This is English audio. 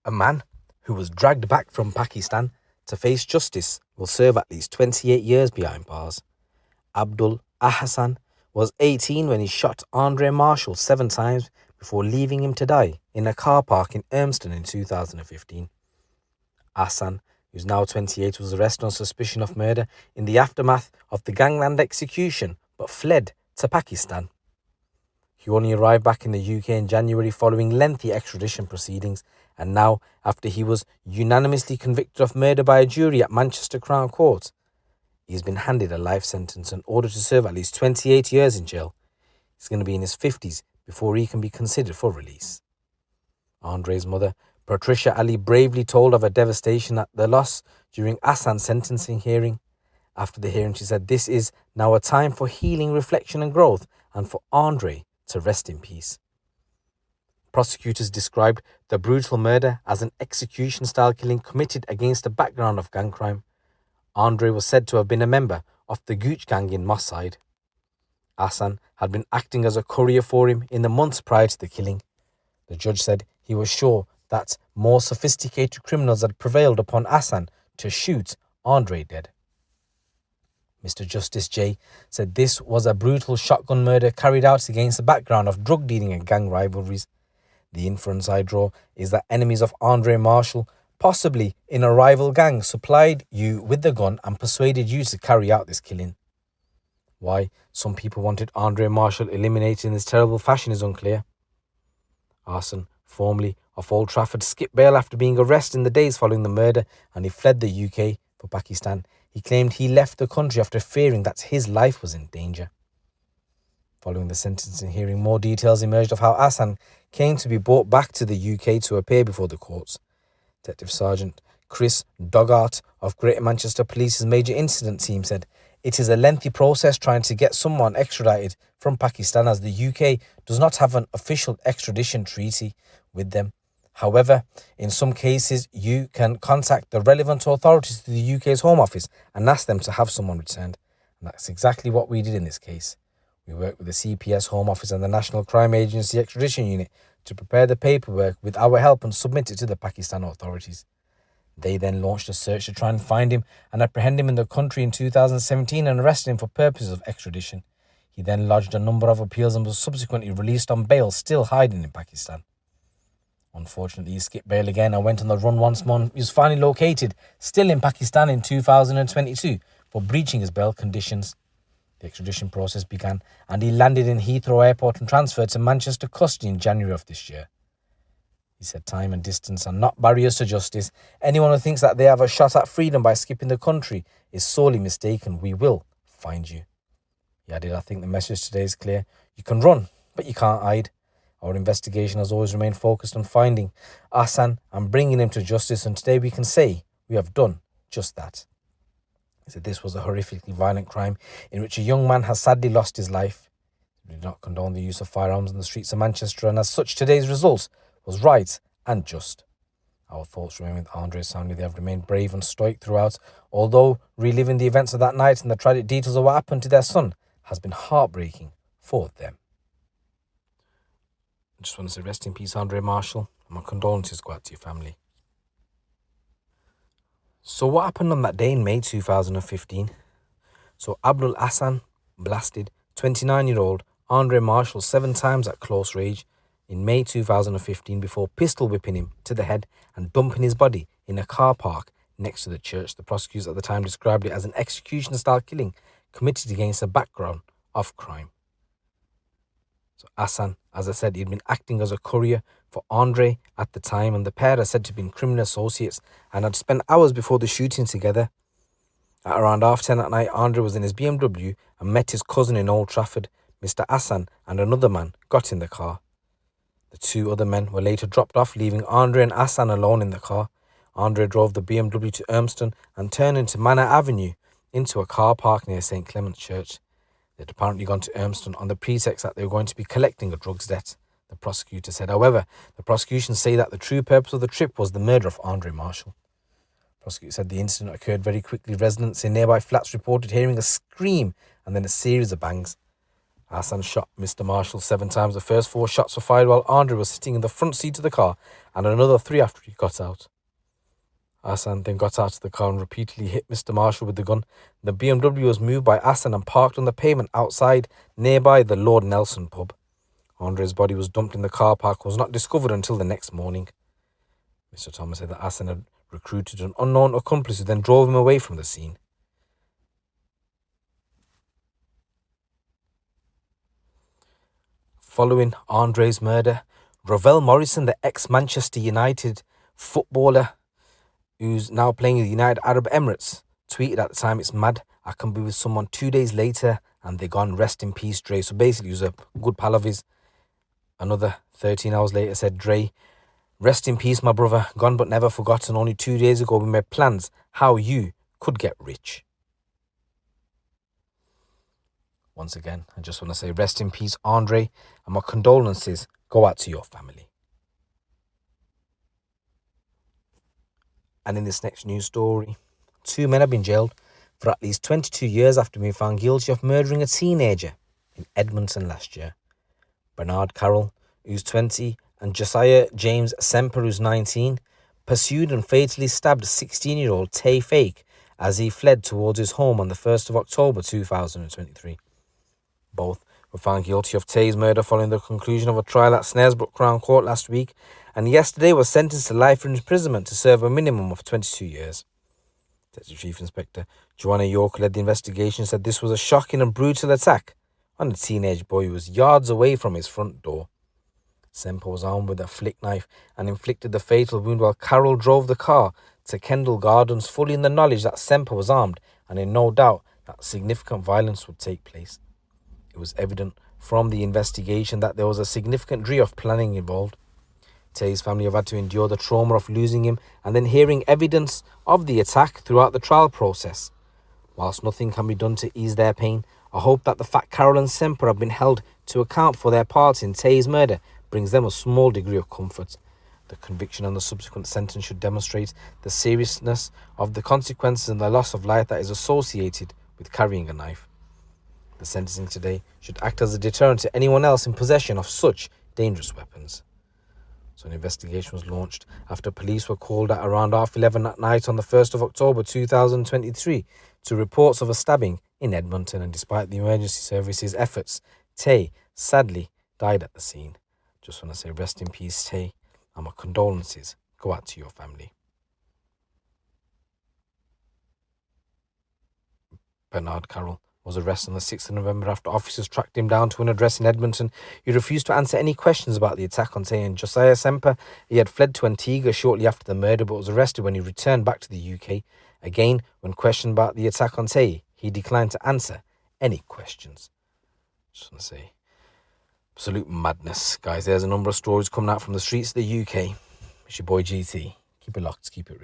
A man who was dragged back from Pakistan to face justice will serve at least 28 years behind bars. Abdul Ahsan was 18 when he shot Andre Marshall 7 times before leaving him to die in a car park in Urmston in 2015. Ahsan, who's now 28, was arrested on suspicion of murder in the aftermath of the gangland execution but fled to Pakistan. He only arrived back in the UK in January following lengthy extradition proceedings, and now, after he was unanimously convicted of murder by a jury at Manchester Crown Court, he has been handed a life sentence and ordered to serve at least 28 years in jail. He's going to be in his 50s before he can be considered for release. Andre's mother, Patricia Ali, bravely told of her devastation at the loss during Ahsan's sentencing hearing. After the hearing, she said, "This is now a time for healing, reflection and growth, and for Andre to rest in peace." Prosecutors described the brutal murder as an execution-style killing committed against a background of gang crime. Andre was said to have been a member of the Gooch Gang in Moss Side. Ahsan had been acting as a courier for him in the months prior to the killing. The judge said he was sure that more sophisticated criminals had prevailed upon Ahsan to shoot Andre dead. Mr. Justice J said this was a brutal shotgun murder carried out against a background of drug dealing and gang rivalries. The inference I draw is that enemies of Andre Marshall, possibly in a rival gang, supplied you with the gun and persuaded you to carry out this killing. Why some people wanted Andre Marshall eliminated in this terrible fashion is unclear. Ahsan, formerly of Old Trafford, skipped bail after being arrested in the days following the murder, and he fled the UK for Pakistan. He claimed he left the country after fearing that his life was in danger. Following the sentencing hearing, more details emerged of how Ahsan came to be brought back to the UK to appear before the courts. Detective Sergeant Chris Doggart of Greater Manchester Police's Major Incident Team said, "It is a lengthy process trying to get someone extradited from Pakistan, as the UK does not have an official extradition treaty with them. However, in some cases, you can contact the relevant authorities to the UK's Home Office and ask them to have someone returned." And that's exactly what we did in this case. We worked with the CPS Home Office and the National Crime Agency Extradition Unit to prepare the paperwork with our help and submit it to the Pakistan authorities. They then launched a search to try and find him and apprehend him in the country in 2017 and arrested him for purposes of extradition. He then lodged a number of appeals and was subsequently released on bail, still hiding in Pakistan. Unfortunately, he skipped bail again and went on the run once more. He was finally located, still in Pakistan, in 2022 for breaching his bail conditions. The extradition process began and he landed in Heathrow Airport and transferred to Manchester custody in January of this year. He said time and distance are not barriers to justice. Anyone who thinks that they have a shot at freedom by skipping the country is sorely mistaken. We will find you. He added, "I think the message today is clear. You can run, but you can't hide." Our investigation has always remained focused on finding Ahsan and bringing him to justice, and today we can say we have done just that. He said this was a horrifically violent crime in which a young man has sadly lost his life. We do not condone the use of firearms in the streets of Manchester, and as such today's result was right and just. Our thoughts remain with Andre's family. They have remained brave and stoic throughout, although reliving the events of that night and the tragic details of what happened to their son has been heartbreaking for them. I just want to say rest in peace, Andre Marshall, and my condolences go out to your family. So what happened on that day in May 2015? So Abdul Ahsan blasted 29-year-old Andre Marshall 7 times at close range in May 2015 before pistol whipping him to the head and dumping his body in a car park next to the church. The prosecutors at the time described it as an execution-style killing committed against a background of crime. So Ahsan, as I said, he'd been acting as a courier for Andre at the time, and the pair are said to have been criminal associates and had spent hours before the shooting together. At around 10:30 at night, Andre was in his BMW and met his cousin in Old Trafford. Mr. Ahsan and another man got in the car. The 2 other men were later dropped off, leaving Andre and Ahsan alone in the car. Andre drove the BMW to Urmston and turned into Manor Avenue into a car park near St. Clement's Church. They'd apparently gone to Urmston on the pretext that they were going to be collecting a drugs debt, the prosecutor said. However, the prosecution say that the true purpose of the trip was the murder of Andre Marshall. The prosecutor said the incident occurred very quickly. Residents in nearby flats reported hearing a scream and then a series of bangs. Ahsan shot Mr. Marshall 7 times. The first 4 shots were fired while Andre was sitting in the front seat of the car, and another 3 after he got out. Ahsan then got out of the car and repeatedly hit Mr. Marshall with the gun. The BMW was moved by Ahsan and parked on the pavement outside nearby the Lord Nelson pub. Andre's body was dumped in the car park and was not discovered until the next morning. Mr. Thomas said that Ahsan had recruited an unknown accomplice who then drove him away from the scene. Following Andre's murder, Ravel Morrison, the ex-Manchester United footballer who's now playing in the United Arab Emirates, tweeted at the time, "It's mad. I can be with someone 2 days later and they're gone. Rest in peace, Dre." So basically, he was a good pal of his. Another 13 hours later said, "Dre, rest in peace, my brother. Gone but never forgotten. Only 2 days ago, we made plans how you could get rich." Once again, I just want to say rest in peace, Andre, and my condolences go out to your family. And in this next news story, 2 men have been jailed for at least 22 years after being found guilty of murdering a teenager in Edmonton last year. Bernard Carroll, who's 20, and Josiah James Semper, who's 19, pursued and fatally stabbed 16-year-old Tay Fake as he fled towards his home on the 1st of October 2023. Both were found guilty of Tay's murder following the conclusion of a trial at Snaresbrook Crown Court last week, and yesterday was sentenced to life imprisonment to serve a minimum of 22 years. Deputy Chief Inspector Joanna York led the investigation, said this was a shocking and brutal attack on a teenage boy who was yards away from his front door. Semper was armed with a flick knife and inflicted the fatal wound while Carroll drove the car to Kendall Gardens, fully in the knowledge that Semper was armed and in no doubt that significant violence would take place. It was evident from the investigation that there was a significant degree of planning involved. Tay's family have had to endure the trauma of losing him and then hearing evidence of the attack throughout the trial process. Whilst nothing can be done to ease their pain, I hope that the fact Carroll and Semper have been held to account for their part in Tay's murder brings them a small degree of comfort. The conviction and the subsequent sentence should demonstrate the seriousness of the consequences and the loss of life that is associated with carrying a knife. The sentencing today should act as a deterrent to anyone else in possession of such dangerous weapons. So an investigation was launched after police were called at around 11:30 at night on the 1st of October 2023 to reports of a stabbing in Edmonton, and despite the emergency services efforts, Tay sadly died at the scene. Just want to say rest in peace, Tay, and my condolences go out to your family. Bernard Carroll was arrested on the 6th of November after officers tracked him down to an address in Edmonton. He refused to answer any questions about the attack on Tay and Josiah Semper. He had fled to Antigua shortly after the murder but was arrested when he returned back to the UK. Again, when questioned about the attack on Tay, he declined to answer any questions. Just want to say, absolute madness, guys. There's a number of stories coming out from the streets of the UK. It's your boy GT. Keep it locked, keep it real.